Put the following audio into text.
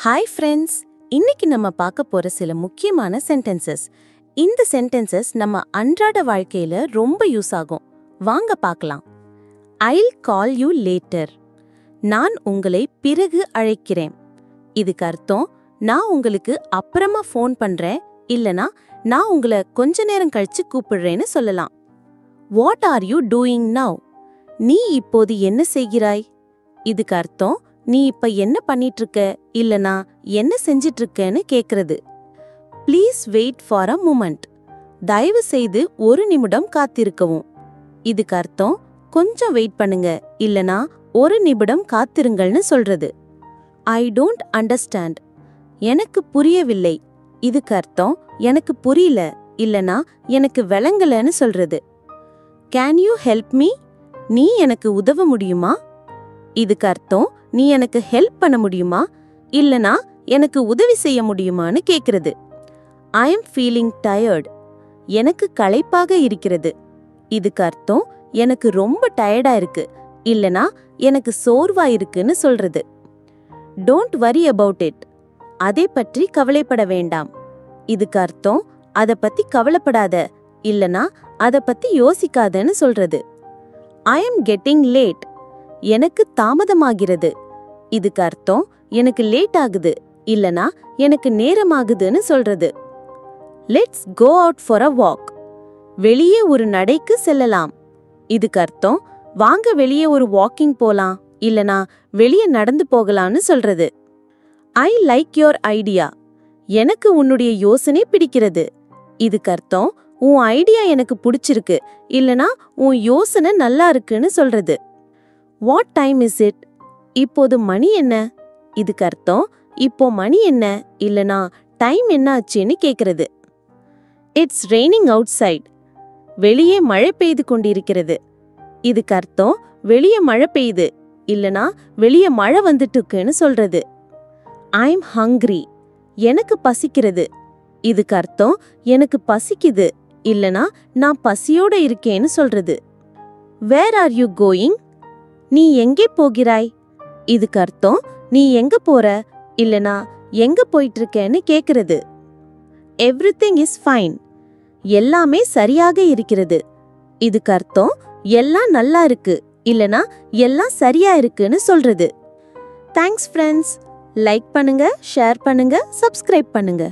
Hi friends, இன்னைக்கு நம்ம பார்க்க போற சில முக்கியமான சென்டென்சஸ். இந்த சென்டென்சஸ் நம்ம அன்றாட வாழ்க்கையில ரொம்ப யூஸ் ஆகும். வாங்க பார்க்கலாம். I'll call you later. நான் உங்களை பிறகு அழைக்கிறேன். இதுக்கு அர்த்தம் நான் உங்களுக்கு அப்புறமா ஃபோன் பண்றேன், இல்லனா நான் உங்களை கொஞ்ச நேரம் கழிச்சு கூப்பிடுறேன்னு சொல்லலாம். What are you doing now? நீ இப்போது என்ன செய்கிறாய்? இதுக்கு அர்த்தம் நீ இப்ப என்ன பண்ணிட்டு இருக்க, இல்லனா என்ன செஞ்சிட்டு இருக்கன்னு கேக்குறது. Please wait for a moment. தயவு செய்து ஒரு நிமிடம் காத்திருக்கவும். இதுக்கு அர்த்தம் கொஞ்சம் வெயிட் பண்ணுங்க, இல்லனா ஒரு நிமிடம் காத்திருங்கள்னு சொல்றது. I don't understand. எனக்கு புரியவில்லை. இதுக்கு அர்த்தம் எனக்கு புரியல, இல்லனா எனக்கு விளங்கலன்னு சொல்றது. Can you help me? நீ எனக்கு உதவ முடியுமா? இதுக்கு அர்த்தம் நீ எனக்கு ஹெல்ப் பண்ண முடியுமா, இல்லனா எனக்கு உதவி செய்ய முடியுமான்னு கேக்குறது. I am feeling tired. எனக்கு களைப்பாக இருக்கிறது. இதுக்கு அர்த்தம் எனக்கு ரொம்ப டயர்டா இருக்கு, இல்லனா எனக்கு சோர்வா இருக்குன்னு சொல்றது. Don't worry about it. அதை பற்றி கவலைப்பட வேண்டாம். இதுக்கு அர்த்தம் அதை பத்தி கவலைப்படாத, இல்லனா அதை பத்தி யோசிக்காதன்னு சொல்றது. I am getting late. எனக்கு தாமதமாகிறது. இதுக்கு அர்த்தம் எனக்கு லேட் ஆகுது, இல்லனா எனக்கு நேரமாகுதுன்னு சொல்றது. Let's go out for a walk. வெளியே ஒரு நடைக்கு செல்லலாம். இதுக்கு அர்த்தம் வாங்க வெளியே ஒரு வாக்கிங் போலாம், இல்லனா வெளியே நடந்து போகலாம்னு சொல்றது. I like your idea. எனக்கு உன்னுடைய யோசனை பிடிக்கிறது. இதுக்கு அர்த்தம் உன் ஐடியா எனக்கு பிடிச்சிருக்கு, இல்லனா உன் யோசனை நல்லா இருக்குன்னு சொல்றது. What time is it? இப்போது மணி என்ன? இதுக்கு அர்த்தம் இப்போ மணி என்ன, இல்லனா டைம் என்ன ஆச்சுன்னு கேக்குறது. It's raining outside. வெளியே மழை பெய்து கொண்டிருக்கிறது. இதுக்கு அர்த்தம் வெளியே மழை பெய்யுது, இல்லனா வெளியே மழை வந்துட்டு இருக்குன்னு சொல்றது. I am hungry. எனக்கு பசிக்கிறது. இதுக்கு அர்த்தம் எனக்கு பசிக்குது, இல்லனா நான் பசியோட இருக்கேன்னு சொல்றது. Where are you going? நீ எங்கே போகிறாய்? இதுக்கு அர்த்தம் நீ எங்க போற, இல்லனா எங்க போயிட்டு இருக்கேன்னு கேக்குறது. Everything is fine. எல்லாமே சரியாக இருக்கிறது. இதுக்கு அர்த்தம் எல்லாம் நல்லா இருக்கு, இல்லனா எல்லாம் சரியா இருக்குன்னு சொல்றது. Thanks friends. லைக் பண்ணுங்க, ஷேர் பண்ணுங்க, சப்ஸ்கிரைப் பண்ணுங்க.